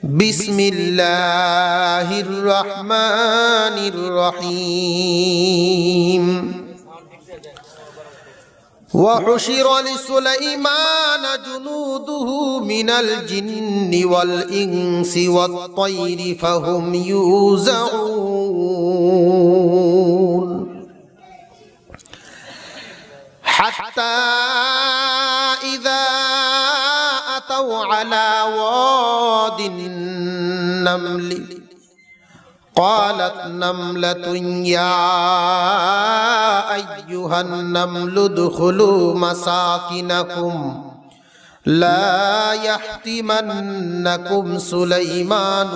বিসমিল্লাহির রহমানির রহিম। وحشر لسليمان جنوده من الجن والإنس والطير فهم يوزعون حتى إذا أتوا على واد النمل قالت نملة يا أيها النمل ادخلوا مساكنكم لا يحطمنكم سليمان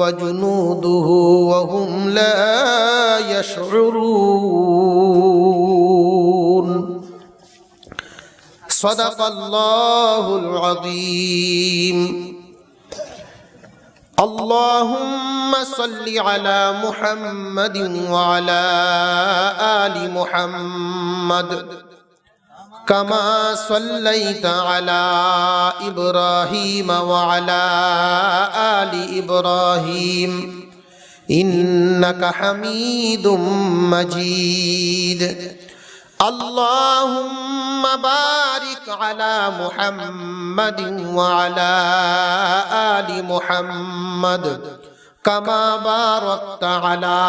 وجنوده وهم لا يشعرون صدق الله العظيم. اللهم صل على محمد وعلى آل محمد كما صليت على إبراهيم وعلى آل إبراهيم إنك حميد مجيد. اللهم بارك على محمد وعلى آل محمد كما باركت على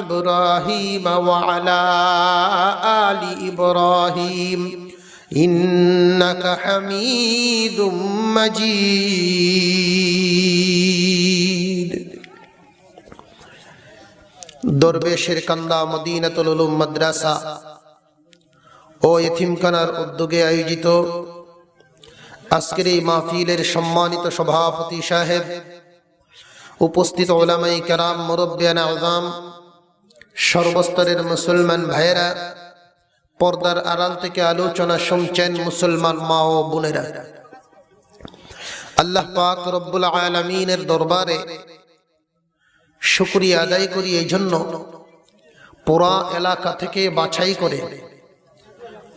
إبراهيم وعلى آل إبراهيم إنك حميد مجيد. দরবেশের কান্দা মদিনাতুল উলুম মাদ্রাসা ও এতিমখানার উদ্যোগে আয়োজিত আজকের এই মাহফিলের সম্মানিত সভাপতি সাহেব, উপস্থিত উলামায়ে কেরাম, মুরব্বিয়ানে আযম, সর্বস্তরের মুসলমান ভাইয়েরা, পর্দার আড়াল থেকে আলোচনা শুনছেন মুসলমান মা ও বোনেরা, আল্লাহ পাক রব্বুল আলামিনের দরবারে শুকরিয়া আদায় করি এই জন্য পুরা এলাকা থেকে বাছাই করে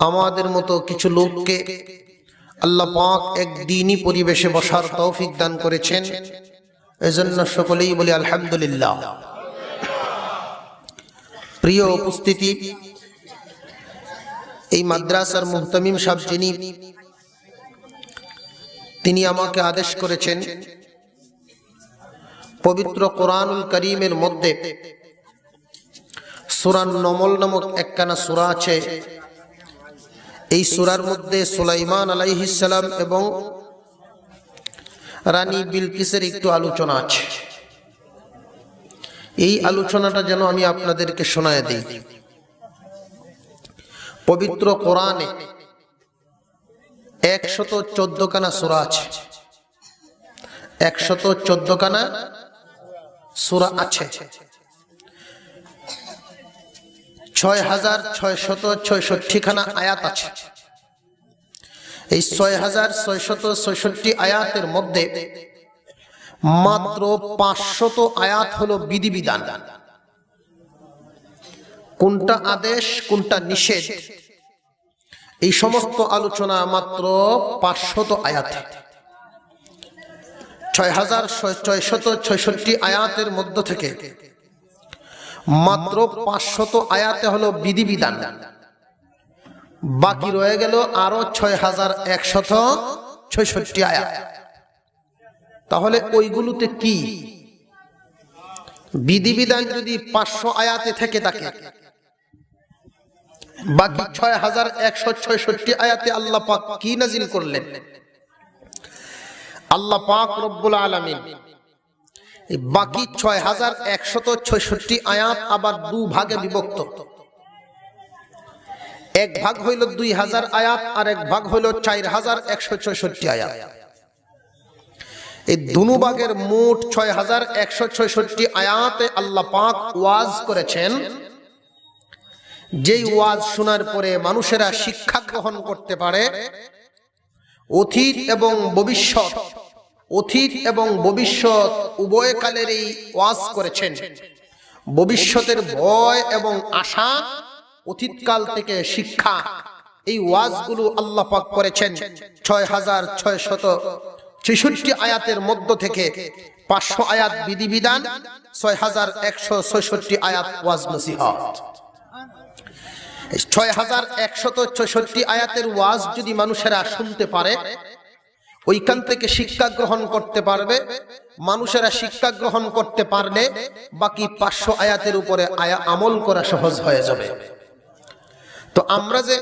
আমাদের মতো কিছু লোককে আল্লাহ পাক এক দ্বীনি পরিবেশে বসার তৌফিক দান করেছেন। এজন্য সকলেই বলি আলহামদুলিল্লাহ। প্রিয় উপস্থিতি, এই মাদ্রাসার মুহতামিম সাহেব যিনি, তিনি আমাকে আদেশ করেছেন পবিত্র কোরআনুল কারীমের মধ্যে সূরা নমল নামক একখানা সূরা আছে। এই সূরার মধ্যে সুলাইমান আলাইহিস সালাম এবং রানী বিলকিসের একটু আলোচনা আছে। এই আলোচনাটা যেন আমি আপনাদেরকে শোনায় দিই। পবিত্র কোরআনে 114 খানা সূরা আছে, 114 খানা সূরা আছে, 6666 খানা আয়াত আছে। এই 6666 আয়াতের মধ্যে মাত্র 500 আয়াত হলো বিধিবিধান, কোনটা আদেশ কোনটা নিষেধ, এই সমস্ত আলোচনা মাত্র 500 আয়াতে। 6666 আয়াতের মধ্য থেকে মাত্র 500 আয়াতে হলো বিধিবিধান, বাকি রয়ে গেল আরো 6166 আয়াত। তাহলে ওইগুলোতে কি বিধিবিধান যদি 500 আয়াতে থেকে থাকে, বাকি 6166 আয়াতে আল্লাহ পাক কি নাজিল করলেন? আল্লাহ পাক রব্বুল আলামিন এই বাকি 6166 আয়াত আবার দু ভাগে বিভক্ত। এক ভাগ হইল 2000 আয়াত আর এক ভাগ হইল 4166 আয়াত। এই দুনো ভাগের মোট 6166 আয়াতে আল্লাহ পাক ওয়াজ করেছেন। যেই ওয়াজ শোনার পরে মানুষেরা শিক্ষা গ্রহণ করতে পারে, অতীত এবং ভবিষ্যৎ, অতীত এবং ভবিষ্যৎ উভয় কালের এই ওয়াজ করেছেন। ভবিষ্যতের ভয় এবং আশা, অতীতকাল থেকে শিক্ষা, এই ওয়াজগুলো আল্লাহ পাক করেছেন 6666 আয়াতের মধ্য থেকে 500 আয়াত বিধিবিধান, 6166 আয়াত ওয়াজ নসিহত। 6166 আয়াতের ওয়াজ যদি মানুষেরা শুনতে পারে, ওইখান থেকে শিক্ষা গ্রহণ করতে পারবে, মানুষেরা শিক্ষা গ্রহণ করতে পারলে বাকি 500 আয়াতের উপরে আমল করা সহজ হয়ে যাবে। তো আমরা যে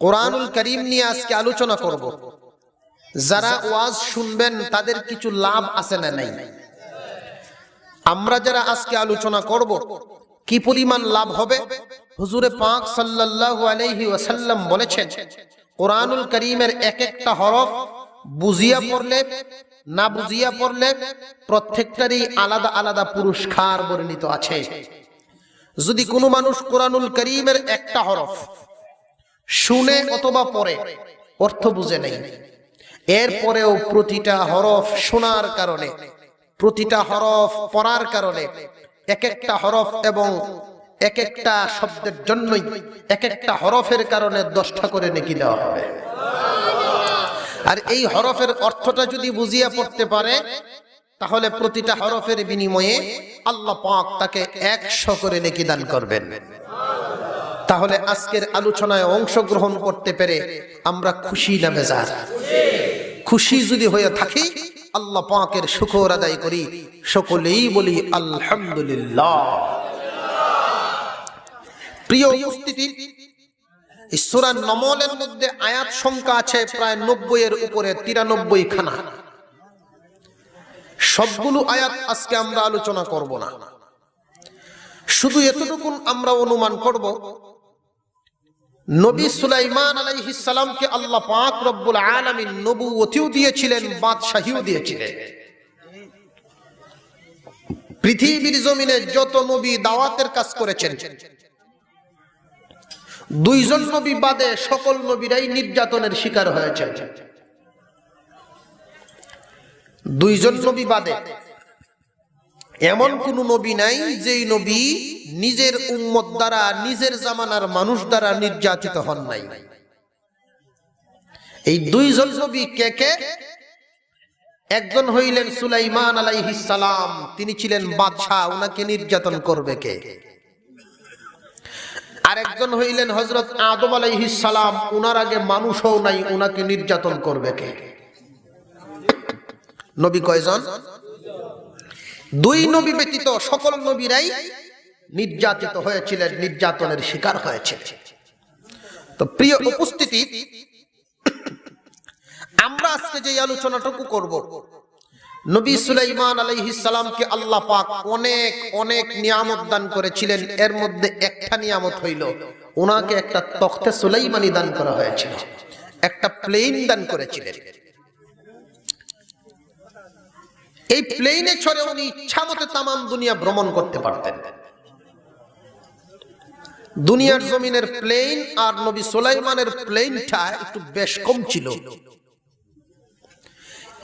কোরআনুল কারীম নিয়ে আজকে আলোচনা করব, যারা ওয়াজ শুনবেন তাদের কিছু লাভ আছে না নাই? আমরা যারা আজকে আলোচনা করব কি পরিমাণ লাভ হবে? হুজুরে পাক সাল্লাল্লাহু আলাইহি ওয়াসাল্লাম বলেছেন, কোরআনুল কারীমের এক একটা হরফ বুঝিয়া পড়লে না বুঝিয়া পড়লে প্রত্যেকটারই আলাদা আলাদা পুরস্কার বর্ণিত আছে। যদি কোনো মানুষ কোরআনুল কারীমের একটা হরফ শুনে অথবা পড়ে, অর্থ বুঝে নাই, এরপরেও প্রতিটা হরফ শোনার কারণে, প্রতিটা হরফ পড়ার কারণে, এক একটা হরফ এবং এক একটা শব্দের জন্যই এক একটা হরফের কারণে 10টা করে নেকি দেওয়া হবে। আর এই হরফের অর্থটা যদি বুঝিয়া পড়তে পারে, তাহলে প্রতিটা হরফের বিনিময়ে আল্লাহ পাক তাকে 100 করে নেকি দান করবেন। তাহলে আজকের আলোচনায় অংশগ্রহণ করতে পেরে আমরা খুশি না বেজার? খুশি যদি হয়ে থাকি, আল্লাহ পাকের শুকর আদায় করি, সকলেই বলি আলহামদুলিল্লাহ। প্রিয় উপস্থিতি, সূরা নমলের মধ্যে আয়াত সংখ্যা আছে প্রায় 90 এর উপরে, 93 খানা। সবগুলো আয়াত আজকে আমরা আলোচনা করব না, শুধু এতটুকু আমরা অনুমান করব, নবী সুলাইমান আলাইহিস সালামকে আল্লাহ পাক রব্বুল আলামিন নবুয়তিও দিয়েছিলেন, বাদশাহীও দিয়েছিলেন। পৃথিবীর জমিনে যত নবী দাওয়াতের কাজ করেছেন, 2 জন নবী বাদে সকল নবীরাই নির্যাতনের শিকার হয়েছেন। 2 জন নবী বাদে এমন কোন নবী নাই যেই নবী নিজের উম্মত দ্বারা, নিজের জামানার মানুষ দ্বারা নির্যাতিত হন নাই। এই 2 জন নবী কে কে? একজন হইলেন সুলাইমান আলাইহিস সালাম, তিনি ছিলেন বাদশাহ, উনাকে নির্যাতন করবে কে? আরেকজন হইলেন হযরত আদম আলাইহিস সালাম, উনার আগে মানুষও নাই, উনাকে নির্যাতন করবে কে? নবী কয়জন? 2 নবী ব্যতীত সকল নবীরাই নির্যাতিত হয়েছিলেন, নির্যাতনের শিকার হয়েছিল। তো প্রিয় উপস্থিতি, আমরা আজকে যে আলোচনাটুকু করব, নবী সুলাইমান আলাইহিস সালামকে আল্লাহ পাক অনেক অনেক নিয়ামত দান করেছিলেন। এর মধ্যে একটা নিয়ামত হইল ওনাকে একটা তখতে সুলাইমানি দান করা হয়েছিল, একটা প্লেন দান করেছিলেন। এই প্লেনে চড়ে উনি ইচ্ছামতে তাম দুনিয়া ভ্রমণ করতে পারতেন। দুনিয়ার জমিনের প্লেন আর নবী সুলাইমানের প্লেনটা একটু বেশ কম ছিল।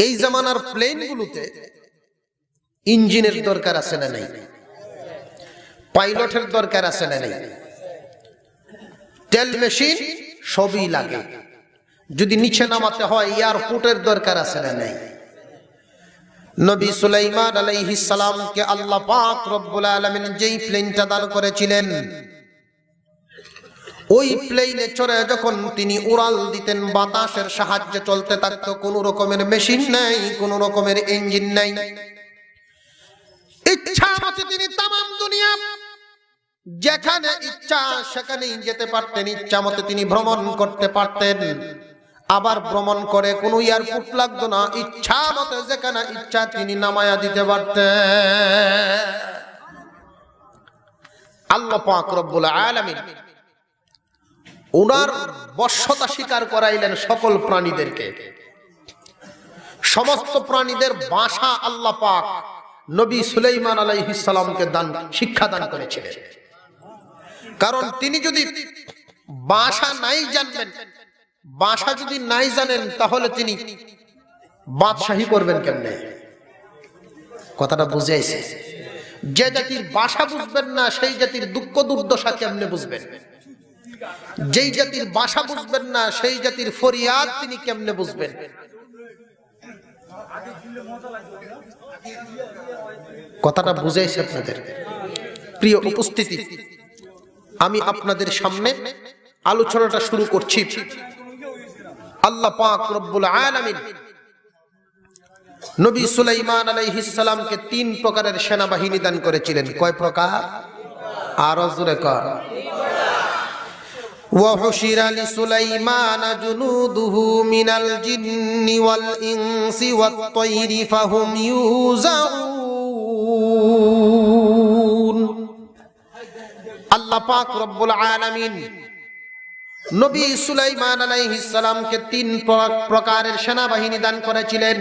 এই জামানার প্লেনগুলোতে ইঞ্জিনের দরকার আছে না নেই? পাইলটের দরকার আছে না নেই? তেল মেশিন সবই লাগে। যদি নিচে নামাতে হয় এয়ারপোর্টের দরকার আছে না নেই? নবী সুলাইমান আলাইহিস সালামকে আল্লাহ পাক রব্বুল আলামিন যেই প্লেনটা দান করেছিলেন, ওই প্লেনে চড়ে যখন তিনি উড়াল দিতেন, বাতাসের সাহায্যে চলতে থাকতো, কোনো রকমের মেশিন নাই, কোনো রকমের ইঞ্জিন নাই। ইচ্ছা মতো তিনি তামাম দুনিয়া যেখানে ইচ্ছা সেখানেই যেতে পারতেন, ইচ্ছা মতো তিনি ভ্রমণ করতে পারতেন। আবার ভ্রমণ করে কোনো এয়ারপোর্ট লাগতো না, ইচ্ছা মতো যেখানে ইচ্ছা তিনি নামায়া দিতে পারতেন। আল্লাহ পাক রব্বুল আলামিন ওনার বশ্যতা স্বীকার করাইলেন সকল প্রাণীদেরকে। সমস্ত প্রাণীদের ভাষা আল্লাহ পাক নবী সুলাইমান আলাইহিস সালামকে শিক্ষা দান করেছিলেন। কারণ তিনি যদি ভাষা নাই জানবেন, ভাষা যদি নাই জানেন, তাহলে তিনি বাদশাহী করবেন কেমনে? কথাটা বুঝে আইছে? যে জাতির ভাষা বুঝবেন না, সেই জাতির দুঃখ দুর্দশা কেমনে বুঝবেন? যেই জাতির ভাষা বুঝবেন না সেই জাতির ফরিয়াদ তিনি কেমনে বুঝবেন? কথাটা বুঝাইছে আপনাদের? প্রিয় উপস্থিতি, আমি আপনাদের সামনে আলোচনাটা শুরু করছি। আল্লাহ পাক রব্বুল আলামিন নবী সুলাইমান আলাইহিস সালামকে 3 প্রকারের সেনাবাহিনী দান করেছিলেন। কয় প্রকার? আরো জোরে কর। ওয়া হুশিরা লিসুলাইমানা জুনুদুহু মিনাল জিন্নি ওয়াল ইনসি ওয়াত তায়রি ফাহুম ইউজাউন। আল্লাহ পাক রব্বুল আলামিন নবী সুলাইমান আলাইহিস সালামকে 3 প্রকারের সেনাবাহিনী দান করেছিলেন।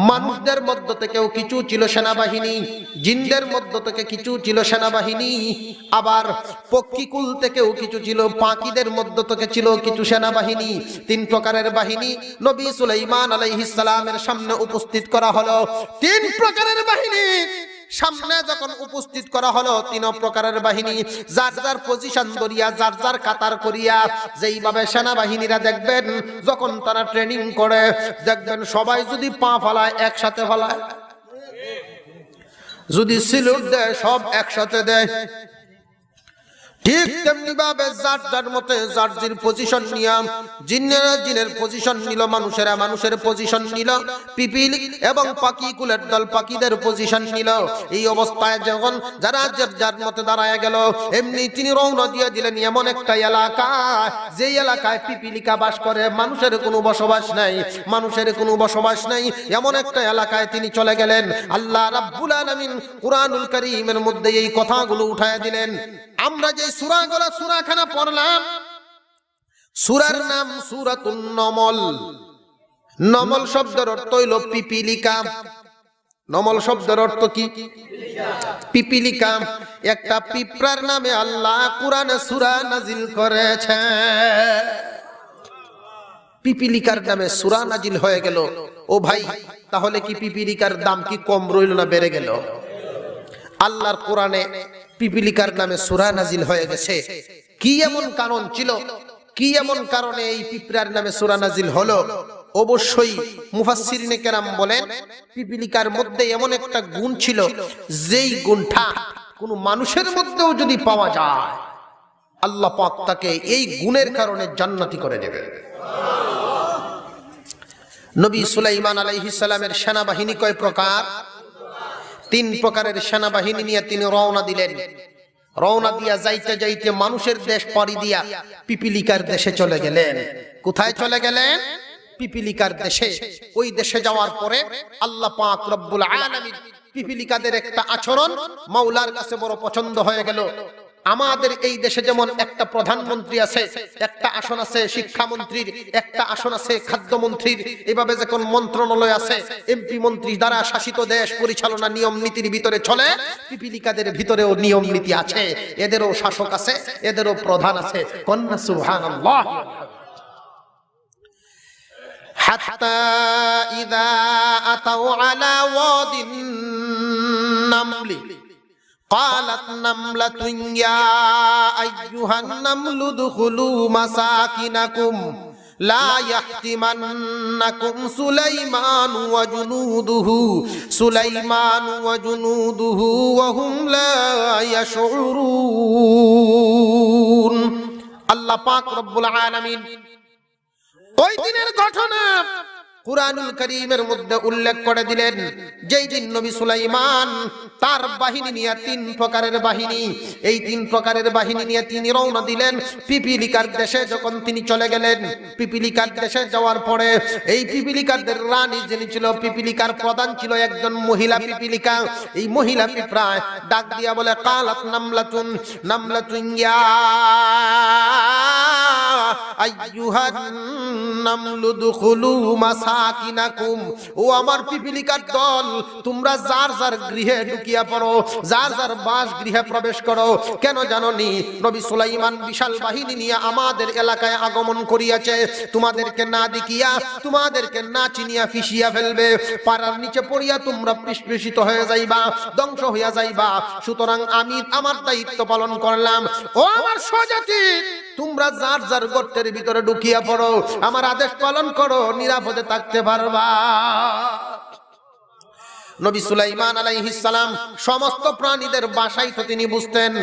মানুষদের মধ্য থেকেও কিছু ছিল সেনাবাহিনী, জিনদের মধ্য থেকে কিছু ছিল সেনাবাহিনী, আবার পক্ষীকুল থেকেও কিছু ছিল, পাখিদের মধ্য থেকে ছিল কিছু সেনাবাহিনী। 3 প্রকারের বাহিনী নবী সুলাইমান আলাইহিস সালামের সামনে উপস্থিত করা হলো। 3 প্রকারের বাহিনী সামনে যখন উপস্থিত করা হলো, 3 প্রকারের বাহিনী যার যার পজিশন ধরিয়া, যার যার কাতার করিয়া, যেইভাবে সেনাবাহিনীরা দেখবেন যখন তারা ট্রেনিং করে, দেখবেন সবাই যদি পা ফালায় একসাথে ফালায়, যদি সিলুট দেয় সব একসাথে দেয়। ঠিক তেমনি ভাবে যার যার মতে যার যার পজিশন নিয়া, জিনেরা জিনের পজিশন নিল, মানুষেরা মানুষের পজিশন নিল, পিপিল এবং পাখি কুলের দল পাখিদের পজিশন নিল। এই অবস্থায় যখন যারা যার মতে দাঁড়ায় গেল, এমনি তিনি রওনা দিয়ে দিলেন এমন একটা এলাকা, যে এলাকায় পিপিলিকা বাস করে, মানুষের কোনো বসবাস নাই, মানুষের কোনো বসবাস নাই, এমন একটা এলাকায় তিনি চলে গেলেন। আল্লাহ রাব্বুল আলামিন কুরআনুল কারীমের মধ্যে এই কথাগুলো উঠায়া দিলেন। আমরা যে সূরাখানা পড়লাম, সূরার নাম সূরাতুন নমল। নমল শব্দের অর্থ হইল পিপিলিকা। নমল শব্দের অর্থ কি? পিপিলিকা। একটা পিঁপড়ার নামে আল্লাহ কুরআনে সূরা নাজিল করেছে। পিপিলিকার নামে সূরা নাজিল হয়ে গেল। ও ভাই, তাহলে কি পিপিলিকার দাম কি কম রইল না বেড়ে গেল? আল্লাহর কোরআনে পিপিলিকার নামে সূরা নাজিল হয়ে গেছে। কি এমন কারণ ছিল? কি এমন কারণে এই পিঁপড়ার নামে সূরা নাজিল হলো? অবশ্যই মুফাসসিরিনে কেরাম বলেন, পিপিলিকার মধ্যে এমন একটা গুণ ছিল, যেই গুণটা কোন মানুষের মধ্যেও যদি পাওয়া যায়, আল্লাহ পাক তাকে এই গুণের কারণে জান্নাতি করে দেবে। নবী সুলাইমান আলাইহিস সালামের সেনাবাহিনী কয় প্রকার? 3 প্রকারের সেনাবাহিনী নিয়ে তিনি রওনা দিলেন। রওনা দিয়া যাইতে যাইতে মানুষের দেশ পাড়ি দিয়া পিপিলিকার দেশে চলে গেলেন। কোথায় চলে গেলেন? পিপিলিকার দেশে। ওই দেশে যাওয়ার পরে আল্লাহ পাক রব্বুল আলামিন পিপিলিকাদের একটা আচরণ মাওলার কাছে বড় পছন্দ হয়ে গেল। আমাদের এই দেশে যেমন একটা প্রধানমন্ত্রী আছে, একটা আসন আছে শিক্ষামন্ত্রীর, একটা আসন আছে খাদ্যমন্ত্রীর, এভাবে যখন মন্ত্রণালয় আছে, এমপি মন্ত্রী দ্বারা শাসিত দেশ পরিচালনা নিয়ম নীতির ভিতরে চলে, পিপিলিকাদের ভিতরেও নিয়ম নীতি আছে, এদেরও শাসক আছে, এদেরও প্রধান আছে। কন্যা সুবহানাল্লাহ। হাত্তা ইযা আতাউ আলা ওয়াদিন নামলি قالت نملة يا أيها النمل ادخلوا مساكنكم لا يحطمنكم سليمان وجنوده وهم لا يشعرون। আল্লাহ পাক রব্বুল আলামিন ওই দিনের ঘটনা কুরআনুল কারীমের মধ্যে উল্লেখ করে দিলেন। যেই দিন নবী সুলাইমান তার বাহিনী নিয়ে 3 প্রকারের বাহিনী, এই 3 প্রকারের বাহিনী নিয়ে তিনি রওনা দিলেন পিপিলিকার দেশে। যখন তিনি চলে গেলেন পিপিলিকার দেশে যাওয়ার পরে, এই পিপিলিকাদের রানী যিনি ছিল, পিপিলিকার প্রধান ছিল একজন মহিলা পিপিলিকা। এই মহিলা পিঁপড়া ডাক দিয়া বলে, কালাত নামলাতুন ইয়া আইয়ুহান নামলু দুখুলু মাসাকিনাকুম। ও আমার পিপিলিকার দল, তোমরা যার যার গৃহে ঢুকিয়া পড়ো, যার যার বাস গৃহে প্রবেশ করো। কেন জানোনি? নবী সুলাইমান বিশাল বাহিনী নিয়ে আমাদের এলাকায় আগমন করিয়াছে। তোমাদেরকে না দেখিয়া, তোমাদেরকে না চিনিয়া ফিসিয়া ফেলবে, পাড়ার নিচে পড়িয়া তোমরা নিষ্পেষিত হয়ে যাইবা, ধ্বংস হইয়া যাইবা। সুতরাং আমি আমার দায়িত্ব পালন করলাম। ও আমার স্বজাতি, তোমরা যার যার গর্তের ভিতরে ঢুকিয়া পড়ো, আমার আদেশ পালন করো, নিরাপদে থাকতে পারবা। নবী সুলাইমান আলাইহিস সালাম সমস্ত প্রাণীদের বাসাই তো তিনি বুঝতেন।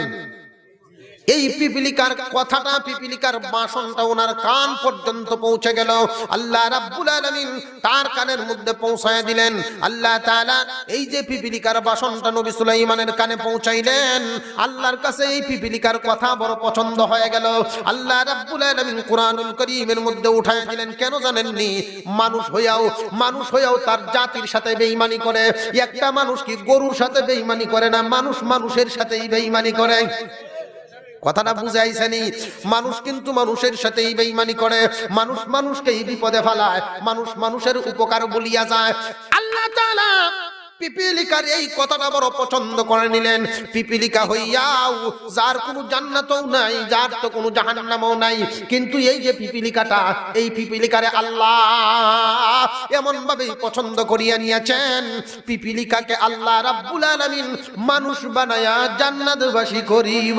এই পিপিলিকার কথাটা, পিপিলিকার বাসনটা ওনার কান পর্যন্ত পৌঁছে গেল। আল্লাহ রাব্বুল আলামিন তার কানের মধ্যে পৌঁছায় দিলেন। আল্লাহ তাআলা এই যে পিপিলিকার বাসনটা নবী সুলাইমানের কানে পৌঁছাইলেন, আল্লাহর কাছে এই পিপিলিকার কথা বড় পছন্দ হয়ে গেল। আল্লাহ রাব্বুল আলামিন কুরআনুল কারীমের মধ্যে উঠায় দিলেন। কেন জানেননি? মানুষ হয়েও তার জাতির সাথে বেঈমানি করে। একটা মানুষ কি গরুর সাথে বেঈমানি করে না? মানুষ মানুষের সাথেই বেঈমানি করে। কথাটা বুঝাইছেনি? মানুষ কিন্তু মানুষের সাথেই বেঈমানি করে, মানুষ মানুষকেই বিপদে ফেলায়, মানুষ মানুষের উপকার বলিয়া যায়। আল্লাহ তাআলা পিপিলিকার এই কথাটা বড় পছন্দ করে নিলেন। পিপিলিকা হইয়াও যার কোনো জান্নাতও নাই, যার তো কোনো জাহান্নামও নাই, কিন্তু এই যে পিপিলিকাটা, এই পিপিলিকারে আল্লাহ এমন ভাবে পছন্দ করিয়া নিয়েছেন, পিপিলিকাকে আল্লাহ রাব্বুল আলামিন মানুষ বানায়া জান্নাতবাসী করিব।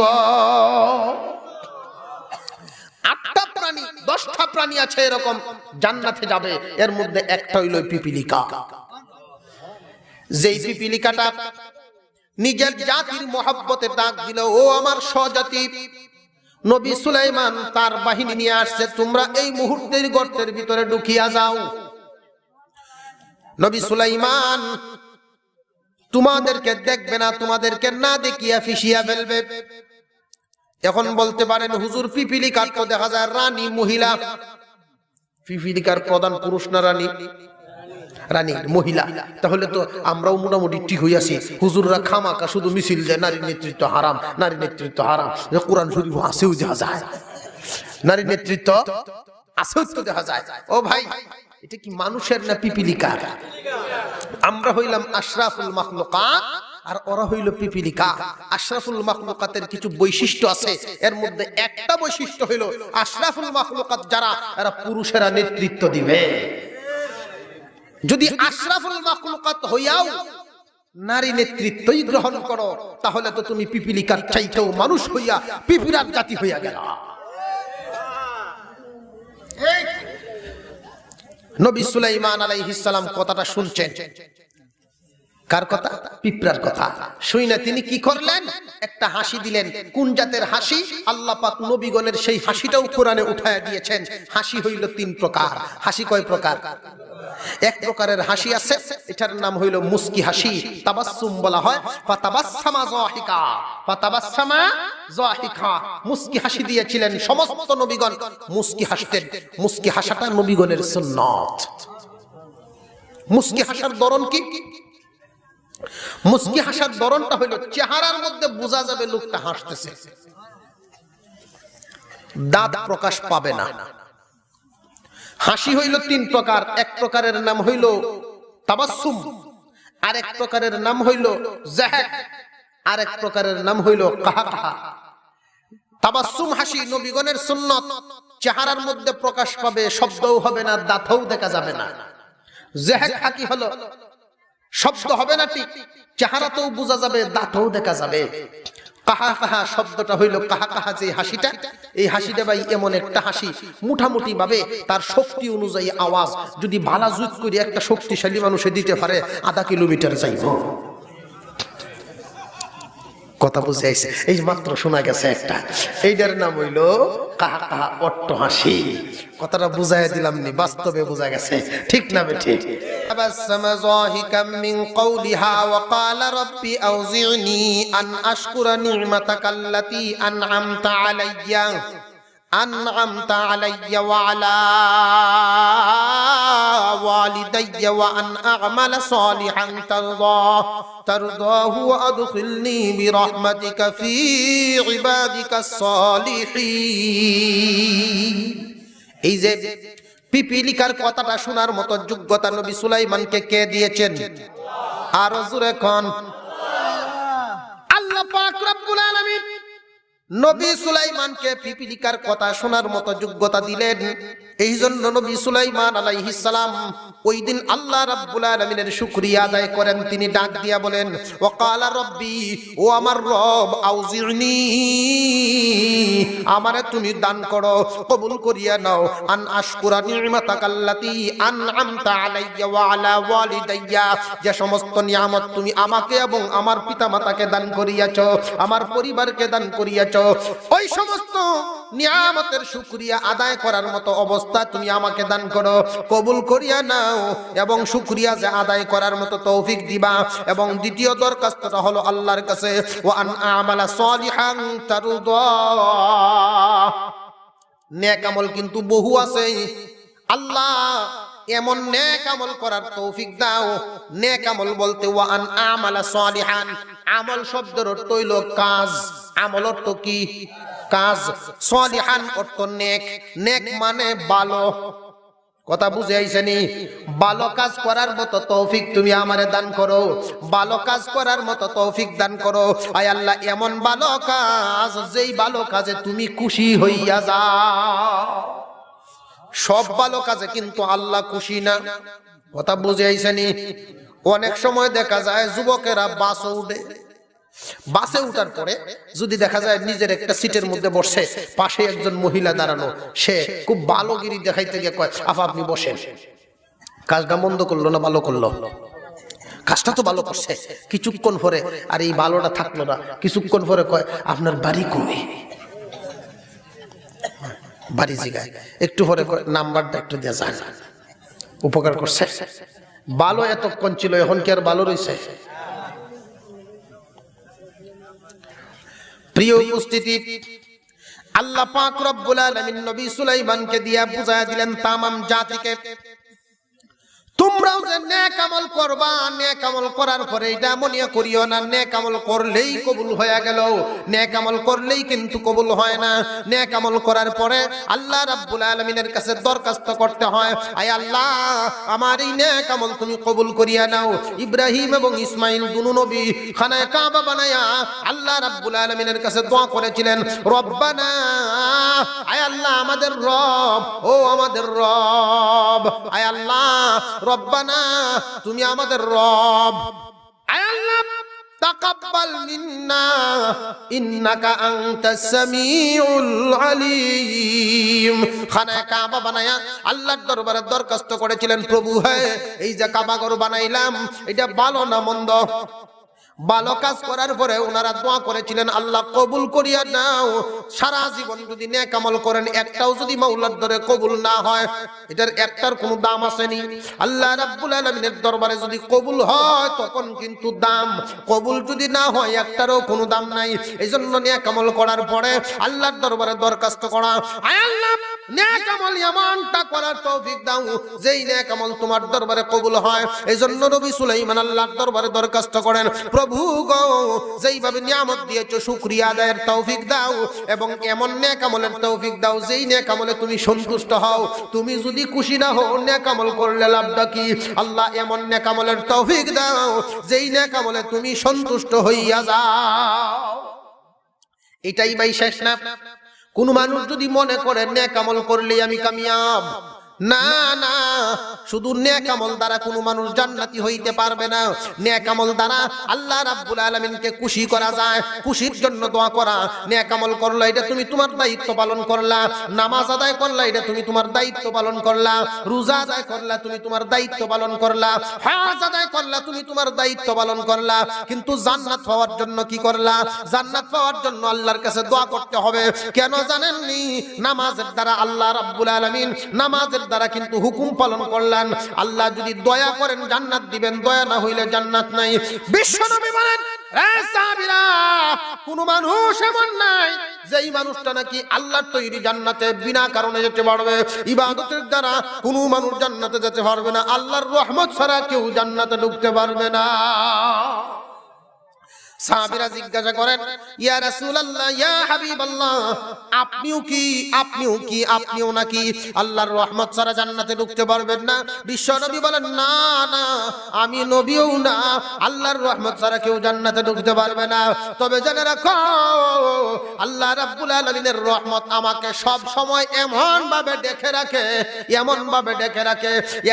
8টা প্রাণী, 10টা প্রাণী আছে এরকম জান্নাতে যাবে, এর মধ্যে একটা হইল পিপিলিকা। যেই পিপিলিকাটা নিজের জাতির মহব্বতে ডাক দিল, ও আমার স্বজাতি, নবী সুলাইমান তার বাহিনী নিয়ে আসছে, তোমরা এই মুহূর্তের গর্তের ভিতরে ঢুকিয়া যাও। নবী সুলাইমান তোমাদেরকে দেখবে না, তোমাদেরকে না দেখিয়া ফিসিয়া ফেলবে। এখন বলতে পারেন, হুজুর পিপিলিকার তো দেখা যায় রানী মহিলা, পিপিলিকার প্রধান পুরুষ না রানী? রানী মহিলা। তাহলে তো আমরাও মোটামুটি ঠিক হইয়াছি। হুজুররা খামাকা শুধু মিছিল দেয় নারী নেতৃত্ব হারাম, নারী নেতৃত্ব হারাম। কোরআন শরীফ আছেও দেখা যায়, নারী নেতৃত্ব আছেও তো দেখা যায়। ও ভাই, এটা কি মানুষের না পিপিলিকার? আমরা হইলাম আশরাফুল মাখলুকাত আর ওরা হইল পিপিলিকা। আশরাফুল মাখলুকাতের কিছু বৈশিষ্ট্য আছে, এর মধ্যে একটা বৈশিষ্ট্য হইল আশরাফুল মাখলুকাত যারা, এরা পুরুষেরা নেতৃত্ব দিবে। যদি আশরাফুল মাখলুকাত হইয়াও নারী নেতৃত্বই গ্রহণ করো, তাহলে তো তুমি পিপিলিকার চাইতেও মানুষ হইয়া পিপিলার জাতি হইয়া গেল। নবী সুলাইমান আলাইহিস সালাম কথাটা শুনছেন। কার কথা? পিঁপড়ার কথা। শুই না তিনি কি করলেন? একটা হাসি দিলেন। কোন জাতের হাসি? আল্লাহ পাক নবীগণের সেই হাসিটাও কোরআনে উঠায়া দিয়েছেন। হাসি হইল 3 প্রকার। হাসি কয় প্রকার? এক প্রকারের হাসি আছে, এটার নাম হইল মুস্কি হাসি, তাবাসসুম বলা হয়। ফাতাবাসসামা যাহিকা, ফাতাবাসসামা যাহিকা, মুস্কি হাসি দিয়েছিলেন সমস্ত নবীগণ, মুস্কি হাসতেন। মুস্কি হাসাটা নবীগণের সুন্নাত। মুস্কি হাসার ধরন কি? মুস্কি হাসার ধরনটা হইল চেহারার মধ্যে বোঝা যাবে লোকটা হাসতেছে, দাঁত প্রকাশ পাবে না। হাসি হইল 3 প্রকার। এক প্রকারের নাম হইল তাবাসসুম, আরেক প্রকারের নাম হইল যাহাক, আরেক প্রকারের নাম হইল কাহাকাহা। তাবাসসুম হাসি নবীগণের সুন্নাত, চেহারার মধ্যে প্রকাশ পাবে, শব্দও হবে না, দাঁতও দেখা যাবে না। যাহাক হাসি হলো শব্দ হবে না, ঠিক চেহারাতেও বোঝা যাবে, দাঁতও দেখা যাবে। কাহাকাহা শব্দটা হইল কাহাকাহা, যে হাসিটা, এই হাসিটা ভাই এমন একটা হাসি, মুঠামুঠি ভাবে তার শক্তি অনুযায়ী আওয়াজ যদি ভালা জুত করে একটা শক্তিশালী মানুষে দিতে পারে, আধা কিলোমিটার যাইব। কথা বুঝে আইছে? এই মাত্র শোনা গেছে একটা, এইটার নাম হইল কাহাকাহা, অট্ট হাসি। কথাটা বুঝাই দিলাম নি, বাস্তবে বোঝা গেছে, ঠিক না বেঠিক? তাবাসসামা যাহিকাম মিন কওলিহা ওয়া ক্বালা রাব্বি আউযি'নি আন আশকুরা নি'মাতাকাল্লাতী আন'আমতা আলাইয়া ওয়া আলা ওয়ালিদাইয়া ওয়া আন আ'মালা সালিহান তারদাহু ওয়া আদখিলনি বিরাহমাতিকা ফি ইবাদিকাস সালিহিন। এই যে পিপিলিকার কথাটা শোনার মতো যোগ্যতা নবী সুলাইমানকে কে দিয়েছেন? আর জোরে কোন আল্লাহ পাক রব্বুল আলামিন নবী সুলাইমানকে পিপিলিকার কথা শোনার মতো যোগ্যতা দিলেন। এই জন্য নবী সুলাইমান আলাইহিস সালাম ওই দিন আল্লাহ রাব্বুল আলামিনের শুকরিয়া আদায় করেন। তিনি ডাক দিয়া বলেন, ওয়াকালা রব্বি, ও আমার রব, আউজিনি, আমারে তুমি দান করো, কবুল করিয়া নাও, আন আশকুরা নি'মাতাকাল্লাতী আন'আমতা আলাইয়া ওয়া আলা ওয়ালিদাইয়া, যে সমস্ত নিয়ামত তুমি আমাকে এবং আমার পিতামাতাকে দান করিয়াছো, আমার পরিবারকে দান করিয়াছো, ওই সমস্ত নিয়ামতের শুকরিয়া আদায় করার মতো অবস্থা তুমি আমাকে দান করো, কবুল করিয়া নাও এবং শুকরিয়া যে আদায় করার মতো তৌফিক দিবা। এবং দ্বিতীয় দরখাস্তটা হলো আল্লাহর কাছে, ওয়া আন আমালা সালিহান তারদা, নেক আমল কিন্তু বহু আছে, আল্লাহ এমন নেক আমল করার তৌফিক দাও। নেক আমল বলতে ওয়া আন আমালা সালিহান, আমল শব্দের অর্থ হইল কাজ, আমল অর্থ কি? কাজ। সালিহান অর্থ নেক, নেক মানে ভালো। কথা বুঝে আইছেনি? ভালো কাজ করার মতো তৌফিক তুমি আমারে দান করো, ভালো কাজ করার মতো তৌফিক দান করো। আয় আল্লাহ, এমন ভালো কাজ যেই ভালো কাজে তুমি খুশি হইয়া যাও। সব ভালো কাজে কিন্তু আল্লাহ খুশি না। কথা বুঝে আইছেনি? অনেক সময় দেখা যায় যুবকেরা বাসে উঠে, বাসে উঠার পরে যদি দেখা যায় নিজের একটা সিটের মধ্যে বসে, পাশে একজন মহিলা দাঁড়ানো, সে খুব ভালো গিরি দেখাইতে গিয়ে কয়, আপা আপনি বসেন। কাজটা মন্দ করলো না ভালো করলো? কাজটা তো ভালো করছে। কিছুক্ষণ পরে আর এই ভালোটা থাকলো না, কিছুক্ষণ পরে কয়, আপনার বাড়ি কই? বাড়ি জিগায়, একটু পরে নাম্বারটা একটু দিয়ে যান। উপকার করছে। ভালো এতক্ষণ ছিল, এখন কি আর ভালো রয়েছে? প্রিয় উপস্থিতি, আল্লাহ পাক রব্বুল আলামিন নবী সুলাইমানকে দিয়া বুঝায়া দিলেন তামাম জাতিকে, তোমরাও যে নেক আমল করবা, নেক আমল করার পরে এটা মনে করিও না নেক আমল করলেই কবুল হয়ে গেল। নেক আমল করলেই কিন্তু কবুল হয় না। নেক আমল করার পরে আল্লাহ রাব্বুল আলামিনের কাছে দরখাস্ত করতে হয়, আয় আল্লাহ, আমার এই নেক আমল তুমি কবুল করিয়া নাও। ইব্রাহিম এবং ইসমাইল দুনো নবী খানায়ে কাবা বানায়া আল্লাহ রাব্বুল আলামিনের কাছে দোয়া করেছিলেন, রব্বানা, আয় আল্লাহ আমাদের রব, ও আমাদের রব, আয় আল্লাহ রব্বানা, তুমি আমাদের রব, আয় আল্লাহ তাকাব্বাল মিন্না ইন্নাকা আনতাস সামিউল আলিম। খানায়ে কাবা বানায়া আল্লাহর দরবারে দরখাস্ত করেছিলেন, প্রভু হ্যাঁ, এই যে কাবা ঘর বানাইলাম, এটা ভালো না মন্দ? ভালো কাজ করার পরে ওনারা দোয়া করেছিলেন, আল্লাহ কবুল করিয়া নাও। সারা জীবন যদি নেক আমল করেন, একটাও যদি মাওলার দরে কবুল না হয়, এটার একটার কোনো দাম আসেনি। আল্লাহ রাব্বুল আলামিনের দরবারে যদি কবুল হয় তখন কিন্তু দাম, কবুল যদি না হয় একটারও কোনো দাম নাই। এইজন্য নেক আমল করার পরে আল্লাহর দরবারে দরখাস্ত করা, আয় আল্লাহ নেক আমল এমনটা করার তৌফিক দাও যেই নেক আমল তোমার দরবারে কবুল হয়। এইজন্য নবী সুলাইমান আল্লাহর দরবারে দরখাস্ত করেন, প্রভু গো, যেইভাবে নিয়ামত দিয়েছো শুকরিয়া আদায়ের তৌফিক দাও এবং এমন নেক আমলের তৌফিক দাও যেই নেক আমলে তুমি সন্তুষ্ট হও। তুমি যদি খুশি না হও, নেক আমল করলে লাভটা কি? আল্লাহ এমন নেক আমলের তৌফিক দাও যেই নেক আমলে তুমি সন্তুষ্ট হইয়া যাও। এটাই ভাই শেষ না। কোন মানুষ যদি মনে করে নেক আমল করলেই আমি কামিয়াব, না না, শুধু নেক আমল দ্বারা কোনো মানুষ জান্নাতি হইতে পারবে না। নেক আমল দ্বারা আল্লাহ রাব্বুল আলামিনকে খুশি করা যায়। খুশির জন্য দোয়া করা। নেক আমল করলা, এটা তুমি তোমার দায়িত্ব পালন করলা। নামাজ আদায় করলা, এটা তুমি তোমার দায়িত্ব পালন করলা। রোজা আদায় করলা, তুমি তোমার দায়িত্ব পালন করলা। হজ আদায় করলা, তুমি তোমার দায়িত্ব পালন করলা। কিন্তু জান্নাত পাওয়ার জন্য কি করলা? জান্নাত পাওয়ার জন্য আল্লাহর কাছে দোয়া করতে হবে। কেন জানেননি? নামাজের দ্বারা আল্লাহ রাব্বুল আলামিন নামাজের দ্বারা কিন্তু হুকুম পালন করলেন। আল্লাহ যদি দয়া করেন জান্নাত দিবেন, দয়া না হইলে জান্নাত নাই। বিশ্বনবী বলেন, কোন মানুষ এমন নাই যেই মানুষটা নাকি আল্লাহর তৈরি জান্নাতে বিনা কারণে যেতে পারবে। ইবাদতের দ্বারা কোন মানুষ জান্নাতে যেতে পারবে না। আল্লাহর রহমত ছাড়া কেউ জান্নাতে ঢুকতে পারবে না। সাহাবীরা জিজ্ঞাসা করেন, ইয়া রাসূলুল্লাহ, ইয়া হাবিবাল্লাহ, আপনিও নাকি আল্লাহর রহমত ছাড়া জান্নাতে ঢুকতে পারবেন না? বিশ্ব নবী বলেন, না না, আমি নবীও না, আল্লাহর রহমত ছাড়া কেউ জান্নাতে ঢুকতে পারবে না। তবে জেনে রাখো, আল্লাহ রাব্বুল আলামিনের রহমত আমাকে সব সময় এমন ভাবে ডেকে রাখে,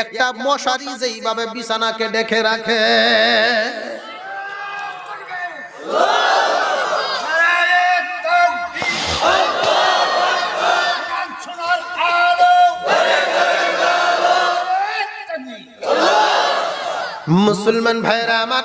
একটা মশারি যেইভাবে বিছানাকে ডেকে রাখে। মুসলমান ভাইরা আমার,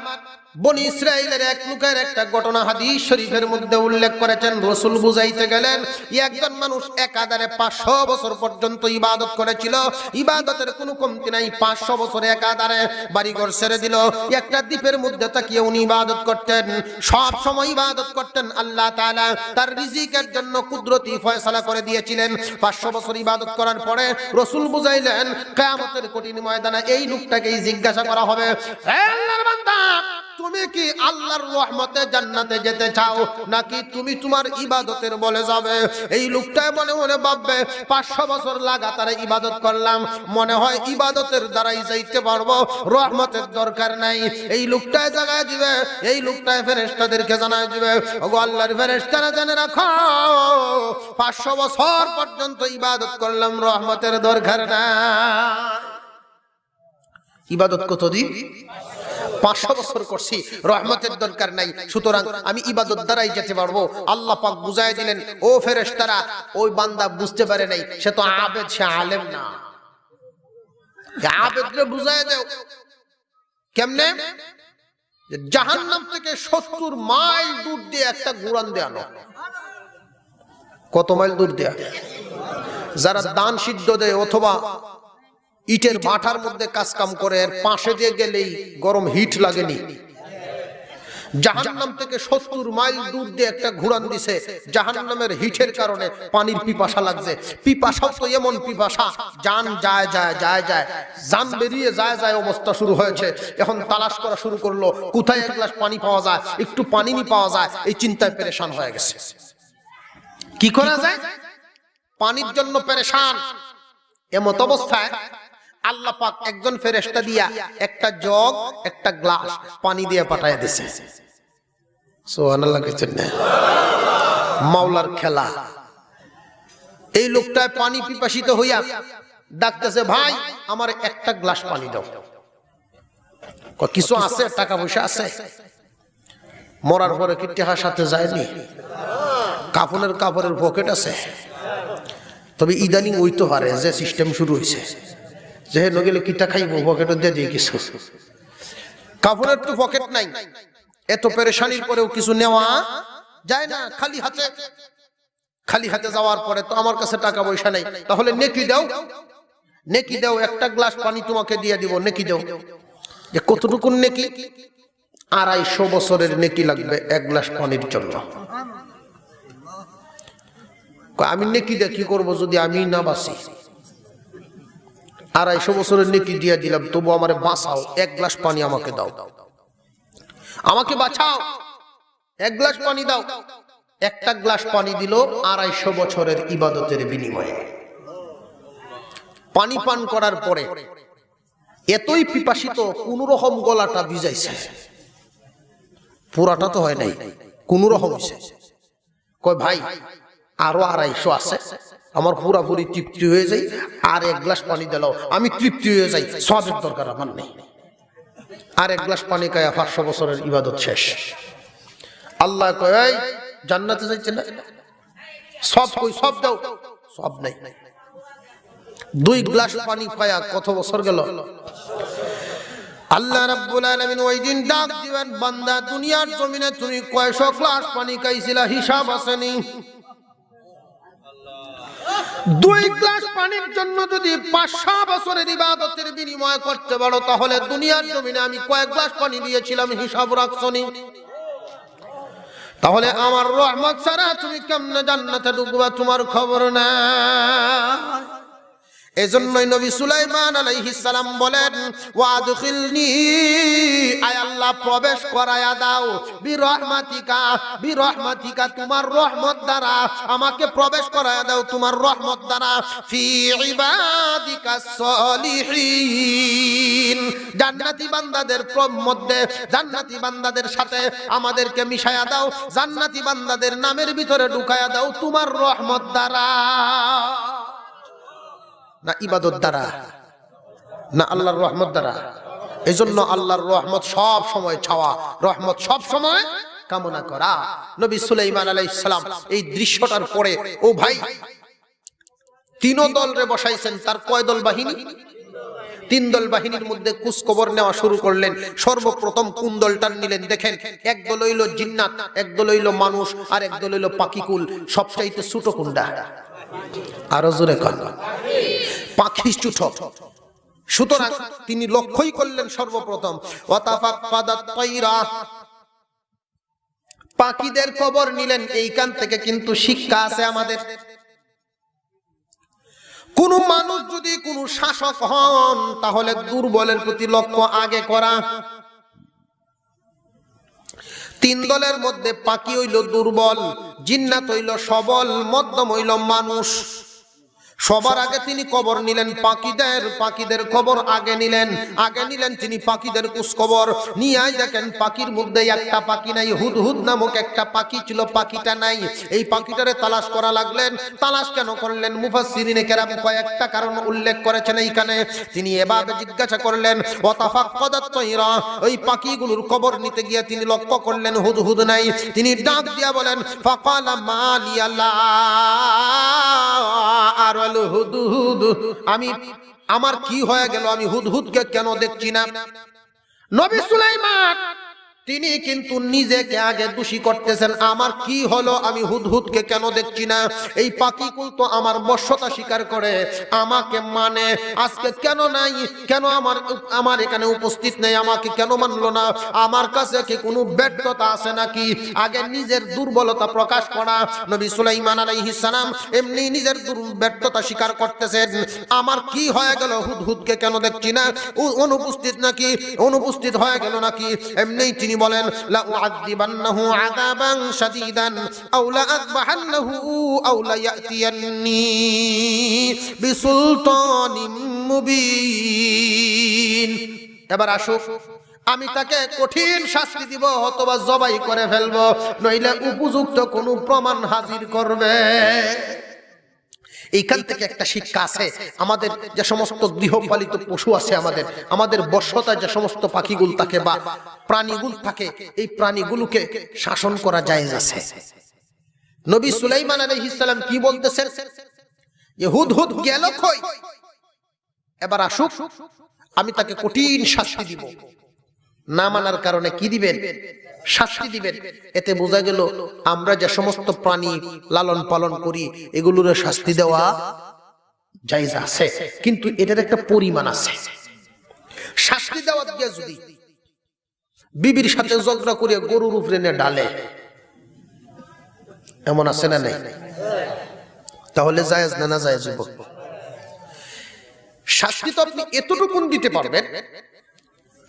বনি ইসরাইলের এক লোকের একটা ঘটনা হাদিস শরীফের মধ্যে উল্লেখ করেছেন। রাসূল বুঝাইতে গেলেন, একজন মানুষ একাধারে 500 বছর পর্যন্ত ইবাদত করেছিল, ইবাদতের কোনো কমতি নাই। 500 বছর একাধারে বাড়িঘর ছেড়ে দিল, একটা দ্বীপের মধ্যে তাকিয়ে উনি ইবাদত করতেন, সব সময় ইবাদত করতেন। আল্লাহ তাআলা তার রিজিকের জন্য কুদরতি ফয়সালা করে দিয়েছিলেন। 500 বছর ইবাদত করার পরে রাসূল বুঝাইলেন, কিয়ামতের কঠিন ময়দানে এই লোকটাকেই জিজ্ঞাসা করা হবে, হে আল্লাহর বান্দা, তুমি কি আল্লাহর রহমতে জান্নাতে যেতে চাও, নাকি তুমি তোমার ইবাদতের বলে যাবে? এই লোকটা মনে মনে ভাববে, 500 বছর লাগাতার ইবাদত করলাম, মনে হয় ইবাদতের দ্বারাই যাইতে পারবো, রহমতের দরকার নাই। এই লোকটায় জানায় দিবে, এই লোকটায় ফেরেশতাদেরকে জানায় দিবে, ওগো আল্লাহর ফেরেশতারা, জেনে রাখো, 500 বছর পর্যন্ত ইবাদত করলাম, রহমতের দরকার নাই। ইবাদত কতদিন? 500 বছর করছি, রহমতের দরকার নাই, সুতরাং আমি ইবাদত দ্বারাই যেতে পারবো। আল্লাহ পাক বুঝাই দিলেন, ও ফেরেশতারা, ওই বান্দা বুঝতে পারে নাই, সে তো আবেদ, সে আলেম না। আবেদকে বুঝাই দাও। কেমনে? জাহান্নাম থেকে 70 মাইল দূর দিয়ে একটা গুড়ান দিয়ে আনো। কত মাইল দূর দিয়ে? যারা দান সিদ্ধ দেয় অথবা ইটের ভাটার মধ্যে কাজ কাম করে, এর পাশে দিয়ে গেলেই গরম হিট লাগেনি। জাহান্নাম থেকে 70 মাইল দূর দিয়ে একটা ঘুরান দিছে। জাহান্নামের হিটের কারণে পানির পিপাসা লাগছে। পিপাসাও তো এমন পিপাসা, জান যায় জান বেরিয়ে যায় অবস্থা শুরু হয়েছে। এখন তালাশ করা শুরু করলো, কোথায় এক গ্লাস পানি পাওয়া যায়, একটু পানি পাওয়া যায়, এই চিন্তায় পেরেশান হয়ে গেছে। কি করা যায়? পানির জন্য পেরেশান। এমত অবস্থায় আল্লাহ পাক একজন ফেরেশতা দিয়া একটা জগ, একটা গ্লাস পানি দিয়ে পাঠায় দিয়েছে। সুবহানাল্লাহ, কিছু না, মাওলার খেলা। এই লোকটা পানি পিপাসিত হইয়া ডাকতেছে, ভাই আমার একটা গ্লাস পানি দাও। কিছু আছে, টাকা পয়সা আছে? মরার পরে কি টাকার সাথে যায়নি? কাপড়ের পকেট আছে? তবে ইদানিং ওই তো পারে যে সিস্টেম শুরু হয়েছে, যে নগেলে কিটা খাইব, পকেটে দিয়ে দিয়ে কিছু। কাপড়ের তো পকেট নাই, এত পেরেশানির পরেও কিছু নেওয়া যায় না। খালি হাতে যাওয়ার পরে তো আমার কাছে টাকা পয়সা নাই, তাহলে নেকি দাও, একটা গ্লাস পানি তোমাকে দিয়ে দিব, নেকি দাও। যে কতটুকু নেকি? 250 বছরের নেকি লাগবে এক গ্লাস পানির জন্য। আমি নেকি দিয়ে কি করবো যদি আমি না বাঁচি? 250 বছরের নেকি দিয়ে দিলাম, তবু আমারে বাঁচাও, এক গ্লাস পানি আমাকে দাও, আমাকে বাঁচাও, এক গ্লাস পানি দাও। একটা গ্লাস পানি দিল 250 বছরের ইবাদতের বিনিময়ে। পানি পান করার পরে এতই পিপাসিত, কোন রকম গলাটা ভিজাইছে, পুরাটা তো হয় নাই, কোন রকম হয়েছে। কয় ভাই আরো 250 আছে, আমার পুরাপুরি তৃপ্তি হয়ে যায়, আর এক গ্লাস পানি দিলাও আমি তৃপ্তি হয়ে যাই, সবের দরকার আমার নেই। আর এক গ্লাস পানি খায় 500 বছরের ইবাদত শেষ। আল্লাহ কয়, জান্নাতে যাইছে না? সব কই? সব দাও, সব নাই। 2 গ্লাস পানি খায়া কত বছর গেল? আল্লাহ রাব্বুল আলামিন ওই দিন ডাক দিবেন, বান্দা দুনিয়ার জমিনে তুমি কয়শো গ্লাস পানি খাইছিলা, হিসাব আসেনি। 2 গ্লাস পানির জন্য যদি 500 বছরের ইবাদতের বিনিময় করতে পারো, তাহলে দুনিয়ার জমিনে আমি কয়েক গ্লাস পানি দিয়েছিলাম, হিসাব রাখছনি। তাহলে আমার রহমত ছাড়া তুমি কেমনে জান্নাতে ঢুকবা, তোমার খবর না। এজন্যই নবী সুলাইমান আলাইহিস সালাম বলেন, ওয়াদখিলনি, আয় আল্লাহ প্রবেশ করায়া দাও, বিরহমাতিকা, বিরহমাতিকা, তোমার রহমত দ্বারা আমাকে প্রবেশ করায়া দাও, তোমার রহমত দ্বারা, ফি ইবাদিকাস সলিহিন, জান্নাতি বান্দাদের মধ্যে, জান্নাতি বান্দাদের সাথে আমাদেরকে মিশায়া দাও, জান্নাতি বান্দাদের নামের ভিতরে ঢুকায়া দাও তোমার রহমত দ্বারা। না ইবাদত দ্বারা, না আল্লাহর রহমত দ্বারা। এজন্য আল্লাহর রহমত সব সময় চাওয়া, রহমত সব সময় কামনা করা। নবী সুলাইমান আলাইহিস সালাম এই দৃশ্যটার পরে, ও ভাই, তিন দলরে বসাইছেন, তার কয় দল বাহিনী? তিন দল বাহিনীর মধ্যে কুচখবর নেওয়া শুরু করলেন। সর্বপ্রথম কোন দলটা নিলেন দেখেন, এক দল হইল জিন্নাত, এক দল হইল মানুষ, আর এক দল হইল পাখিকুল। সবচাইতে ছোট কোনটা? আরো জোরে কন। পাখি ছোট। সুতরাং তিনি লক্ষ্যই করলেন সর্বপ্রথম, ওয়াতাফাক্কাদাত তায়রা, পাখিদের খবর নিলেন। এইখান থেকে কিন্তু শিক্ষা আছে আমাদের। কোন মানুষ যদি কোন শাসক হন, তাহলে দুর্বলের প্রতি লক্ষ্য আগে করা। তিন দলের মধ্যে পাখি হইল দুর্বল, জিন্নাত হইল সবল, মধ্যম হইল মানুষ। সবার আগে তিনি খবর নিলেন পাখিদের, পাখিদের খবর আগে নিলেন তিনি পাখিদের কুছ খবর নিয়ে। দেখেন পাখির মধ্যে একটা পাখি নাই, হুদহুদ নামক একটা পাখি ছিল, পাখিটা নাই। এই পাখিটারে তালাশ করা লাগলেন। তালাশ কেন করলেন? মুফাসসিরিনে কেরাম কয়েকটা কারণ উল্লেখ করেছেন এইখানে। তিনি এভাবে জিজ্ঞাসা করলেন, ওয়াতাফাক্কাদাত তায়রা, ওই পাখিগুলোর খবর নিতে গিয়ে তিনি লক্ষ্য করলেন হুদহুদ নাই। তিনি ডাক দিয়া বলেন, ফাকালা মালিয়া লা আর হুদহুদ, আমি, আমার কি হয়ে গেল, আমি হুদহুদকে কেন দেখছি না? নবী সুলাইমান তিনি কিন্তু নিজেকে আগে দোষী করতেছেন, আমার কি হলো, আমি হুদহুদকে কেন দেখছি না? এই পাখিকুল তো আমার বশ্যতা স্বীকার করে, আমাকে মানে, আজকে কেন নাই, কেন আমার এখানে উপস্থিত নেই, আমাকে কেন মানলো না? আমার কাছে কি কোনো ব্যর্থতা আছে নাকি? আগে নিজের দুর্বলতা প্রকাশ করা। নবী সুলাইমান আলাইহিস সালাম এমনি নিজের ব্যর্থতা স্বীকার করতেছেন, আমার কি হয়ে গেল, হুদহুদকে কেন দেখছি না? অনুপস্থিত নাকি, অনুপস্থিত হয়ে গেল নাকি? এমনি তিনি বলেন, লা উআযিবান্নাহু আযাবান শাদীদান আও লা আযবাহান্নাহু আও লা ইয়াতিয়ান্নি বিসুলতানিম মুবিন। এবার আসুক, আমি তাকে কঠিন শাস্তি দিব, অথবা জবাই করে ফেলবো, নইলে উপযুক্ত কোনো প্রমাণ হাজির করবে। এইখান থেকে একটা শিক্ষা আছে, আমাদের যে সমস্ত গৃহপালিত পশু আছে, আমাদের বশ্যতায় যে সমস্ত পাখিগুলো থাকে বা প্রাণীগুলো থাকে, এই প্রাণীগুলোকে শাসন করা জায়েজ আছে। নবী সুলাইমান আলাইহিস সালাম কি বলতেছেন, যে হুদহুদ গেল কই, এবার আসুক, আমি তাকে কঠিন শাস্তি দিব। না মানার কারণে কি দিবেন? শাস্তি দিবেন। এতে বোঝা গেল আমরা যে সমস্ত প্রাণী লালন পালন করি, এগুলোর শাস্তি দেওয়া জায়েজ আছে, কিন্তু এটার একটা পরিমাণ আছে। শাস্তি দেওয়া দিয়ে যদি বিবির সাথে ঝগড়া করে গরুর উপরে নিয়ে ডালে, এমন আছে না নাই? তাহলে জায়েজ না? না জায়েজ? শাস্তি তো আপনি এতটুকু দিতে পারবেন,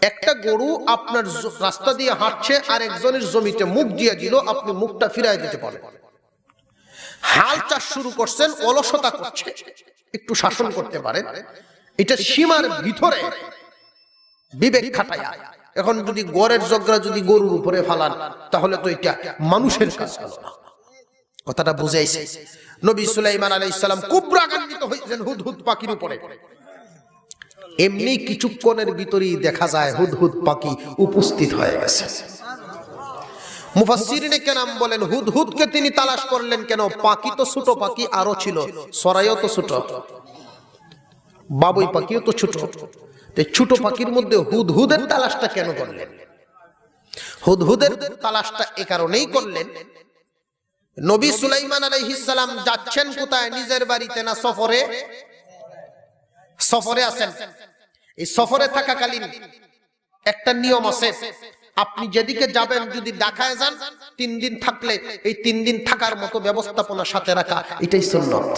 একটা গরু আপনার রাস্তা দিয়ে হাঁটছে, আর একজনের জমিতে মুখ দিয়ে দিল, আপনি মুখটা ফিরাই দিতে পারেন। হাল চাষ শুরু করছেন, অলসতা করছে, একটু শাসন করতে পারেন, এটা সীমার ভিতরে বিবেক খাটায়া। এখন যদি গড়ের জগরা যদি গরুর উপরে ফালান, তাহলে তো এটা মানুষের কাজ হলো না। কথাটা বুঝাইছে। নবী সুলাইমান আলাইহিস সালাম খুব রাগান্বিত হয়েছেন হুদহুদ পাখির উপরে। এমনি কিছুক্ষণের ভিতরেই দেখা যায় হুদহুদ পাখি উপস্থিত হয়ে গেছে। মুফাসসিরিনে কেরাম বলেন, হুদহুদকে তিনি তালাশ করলেন কেন? পাখি তো ছোট, পাখি আরো ছিল, সরাইও তো ছোট, বাবুই পাখিও তো ছোট। ছোট পাখির মধ্যে হুদহুদের তালাশটা কেন করলেন? হুদহুদের তালাশটা এ কারণেই করলেন, নবী সুলাইমান আলাইহিস সালাম যাচ্ছেন কোথায়? নিজের বাড়িতে না সফরে? সফরে আছেন। এই সফরে থাকাকালীন একটা নিয়ম আছে, আপনি যেদিকে যাবেন, যদি ঢাকায় যান 3 দিন থাকলে এই 3 দিন থাকার মতো ব্যবস্থাপনা সাথে রাখা, এটাই সুন্নাত।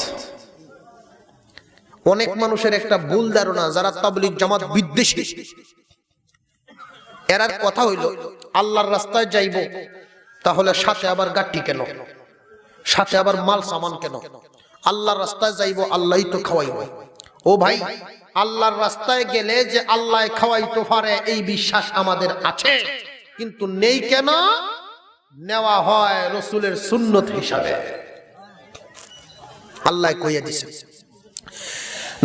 অনেক মানুষের একটা ভুল ধারণা, যারা তাবলীগ জামাত বিদ্বেষী, এরার কথা হইল আল্লাহর রাস্তায় যাইব, তাহলে সাথে আবার গাঠি কেন, সাথে আবার মাল সামান কেন? আল্লাহর রাস্তায় যাইব, আল্লাহই তো খাওয়াইব। ও ভাই, আল্লাহর রাস্তায় গেলে যে আল্লাহ খাওয়াইতে পারে এই বিশ্বাস আমাদের আছে, কিন্তু নেই কেন? নেওয়া হয় রাসূলের সুন্নত হিসাবে। আল্লাহ কইয়া দিয়েছেন,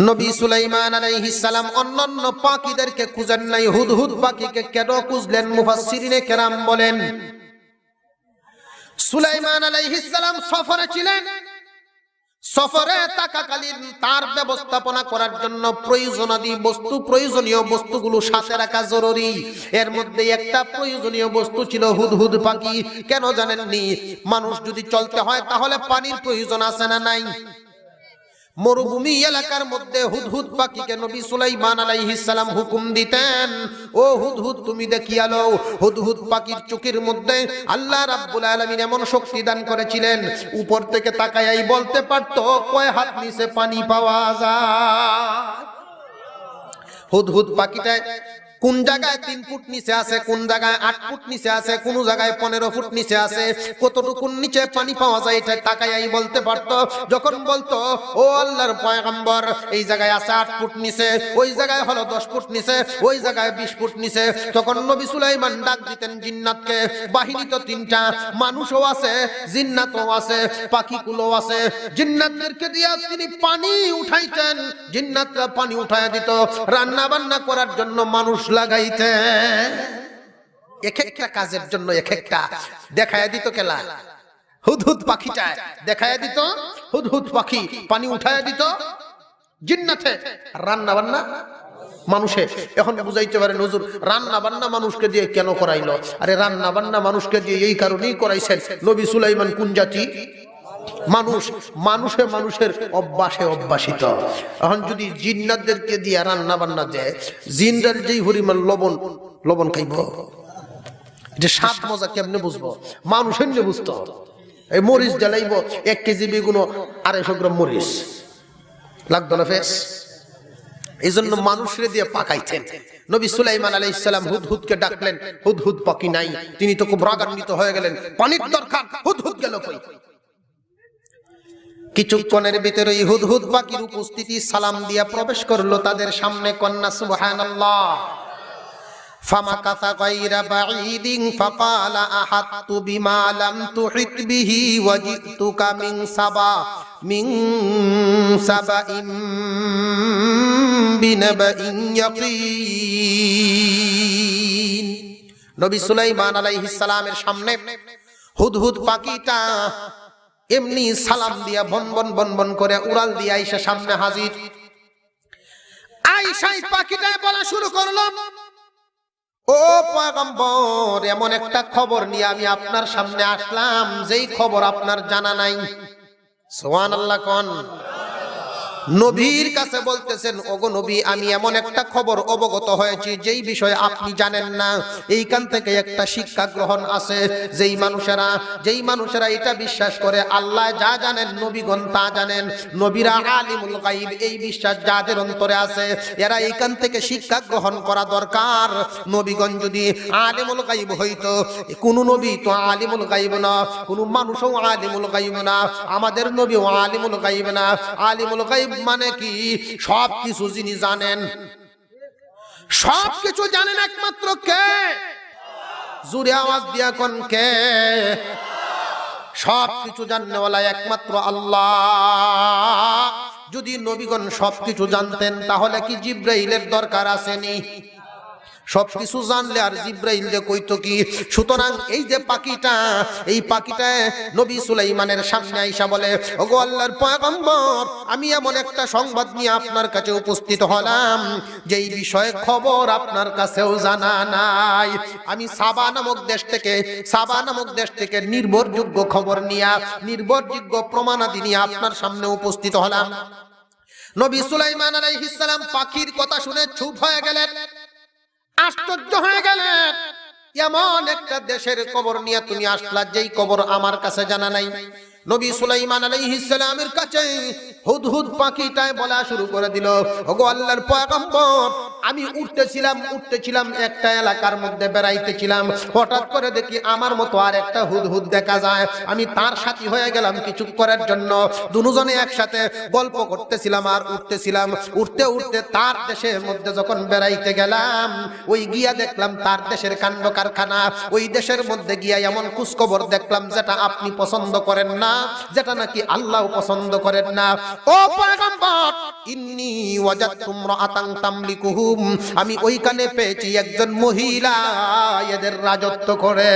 নবী সুলাইমান আলাইহিস সালাম অন্যান্য পাখিদেরকে খুঁজেন নাই, হুদহুদ পাখিকে কেন খুঁজলেন? মুফাসসিরিনে কেরাম বলেন, সুলাইমান আলাইহিস সালাম সফরে ছিলেন, সফরে থাকাকালীন তার ব্যবস্থাপনা করার জন্য প্রয়োজনীয় বস্তুগুলো সাথে রাখা জরুরি। এর মধ্যে একটা প্রয়োজনীয় বস্তু ছিল হুদহুদ পাখি। কেন জানেননি? মানুষ যদি চলতে হয় তাহলে পানির প্রয়োজন আছে না নাই? মরুভূমি এলাকার মধ্যে হুদহুদ পাখিকে নবী সুলাইমান আলাইহিস সালাম হুকুম দিতেন, ও হুদহুদ তুমি দেখিয়া লও। হুদহুদ পাখির চোখের মধ্যে আল্লাহ রাব্বুল আলামিন এমন শক্তি দান করেছিলেন, উপর থেকে তাকায়াই বলতে পারতো কয় হাত নিচে পানি পাওয়া যায়। হুদহুদ পাখিটা কোন জায়গায় 3 ফুট নিচে আছে, কোন জায়গায় 8 ফুট নিচে আছে, কোন জায়গায় 15 ফুট নিচে আছে, কতটুকু নিচে পানি পাওয়া যায় এটা তাকায়াই বলতে পারতো। যখন বলতো ও আল্লাহর পয়গম্বর এই জায়গায় আছে 8 ফুট নিচে, ওই জায়গায় হলো 10 ফুট নিচে, ওই জায়গায় 20 ফুট নিচে, তখন নবী সুলাইমান ডাক দিতেন জিন্নাতকে। বাহিনী তো 3টা, মানুষও আছে, জিন্নাতও আছে, পাখিগুলো আছে। জিন্নাতদেরকে দিয়া তিনি পানি উঠাইতেন, জিন্নাতরা পানি উঠায়া দিত। রান্না বান্না করার জন্য মানুষ লাগাইতে, এক একটা কাজের জন্য এক একটা দেখায়া দিত। কেলা হুদহুদ পাখিটা দেখায়া দিত, হুদহুদ পাখি পানি উঠায়া দিত জিন্নাতে, রান্না বান্না মানুষে। এখন বুঝাইতে পারেন হুজুর রান্না বান্না মানুষকে দিয়ে কেন করাইলো? আরে রান্না বান্না মানুষকে দিয়ে এই কারণেই করাইছেন, নবী সুলাইমান কোন জাতি মানুষ, মানুষের অভ্যাসে অভ্যাসিত। এখন যদি জিন্নাতদেরকে দিয়ে রান্না বান্না দেয়, জিনদের যেই পরিমাণ লবণ খাইব, যে স্বাদ মজা কেমনে বুঝবো? মানুষের নিয়ে বুঝতো। এই মরিচ জ্বালাইব 1 কেজি বেগুন 250 গ্রাম মরিচ লাগতো না ফেস, এই জন্য মানুষরে দিয়ে পাকাইতেন। নবী সুলাইমান আলাইহিস সালাম হুদহুদকে ডাকলেন, হুদহুদ পাখি নাই। তিনি তো খুব রাগান্বিত হয়ে গেলেন, পানির দরকার, হুদহুদ গেল কই? কিছুক্ষণের ভিতরে হুদহুদ পাখির উপস্থিতি সালাম দিয়া প্রবেশ করলো তাদের সামনে। কন্যা সুবহানাল্লাহ। ফামাকাসা গায়রা বাঈদিন ফাকালা আহাততু বিমা লাম তুহিত বিহি ওয়াজিতুকা মিন সাবাইন বিনাবাইন ইয়াকিন। নবী সুলাইমান আলাইহিস সালামের সামনে হুদহুদ পাখিটা এমনি সালাম দিয়া বন করে উড়াল দিয়া আয়েশা সামনে হাজির। আয়েশাই পাখিটায় বলা শুরু করলো, ও পয়গম্বর, এমন একটা খবর নিয়ে আমি আপনার সামনে আসলাম যেই খবর আপনার জানা নাই। সুবহানাল্লাহ কোন নবীর কাছে বলতেছেন, ওগো নবী, আমি এমন একটা খবর অবগত হয়েছি যেই বিষয়ে আপনি জানেন না। এইখান থেকে একটা শিক্ষা গ্রহণ আছে, যেই মানুষেরা এটা বিশ্বাস করে আল্লাহ যা জানেন নবীগণ তা জানেন, নবীরা আলিমুল গায়ব, এই বিশ্বাস যাদের অন্তরে আছে এরা এইখান থেকে শিক্ষা গ্রহণ করা দরকার। নবীগণ যদি আলিমুল গায়ব হইতো, কোন নবী তো আলিমুল গায়ব না, কোন মানুষও আলিমুল গায়ব না, আমাদের নবীও আলিমুল গায়ব না। আলিমুল গায়ব মানে কি? সবকিছু যিনি জানেন, সবকিছু জানেন একমাত্র কে? জোরে আওয়াজ দিয়া কোন কে? সবকিছু জানেওয়ালা একমাত্র আল্লাহ। যদি নবীগণ সবকিছু জানতেন তাহলে কি জিব্রাইলের দরকার আসেনি? সবকিছু জানলে আর জিব্রাইল যে কইতো কি? সুতরাং এই যে পাখিটা, এই পাখিটা নবী সুলাইমানের সামনে আইসা বলে, ওগো আল্লাহর পয়গম্বর, আমি এমন একটা সংবাদ নিয়ে আপনার কাছে উপস্থিত হলাম যেই বিষয়ে খবর আপনার কাছেও জানা নাই। আমি সাবা নামক দেশ থেকে নির্ভরযোগ্য খবর নিয়ে, নির্ভরযোগ্য প্রমাণাদি নিয়ে আপনার সামনে উপস্থিত হলাম। নবী সুলাইমান আলাইহিস সালাম পাখির কথা শুনে চুপ হয়ে গেলেন, আশ্চর্য হয়ে গেলেন। এমন একটা দেশের খবর নিয়ে তুমি আসলা যেই খবর আমার কাছে জানা নাই। নবী সুলাইমান আলাইহিস সালামের কাছে হুদহুদ পাখিটায় বলা শুরু করে দিল, ওগো আল্লাহর পয়গম্বর, আমি উঠতেছিলাম একটা এলাকার মধ্যে বেড়াইতেছিলাম, হঠাৎ করে দেখি আমার মতো আর একটা হুদহুদ দেখা যায়। আমি তার সাথী হয়ে গেলাম কিছু করার জন্য। দুজনে একসাথে গল্প করতেছিলাম আর উঠতেছিলাম। উঠতে উঠতে তার দেশের মধ্যে যখন বেড়াইতে গেলাম, ওই গিয়া দেখলাম তার দেশের কাণ্ড কারখানা। ওই দেশের মধ্যে গিয়া এমন খোঁজখবর দেখলাম যেটা আপনি পছন্দ করেন না, যেটা নাকি আল্লাহ পছন্দ করেন না। ও পয়গম্বর, ইন্নী ওয়াজাদতু ইমরাআতান তামলিকুহুম, আমি ওইখানে পেয়েছি একজন মহিলা এদের রাজত্ব করে।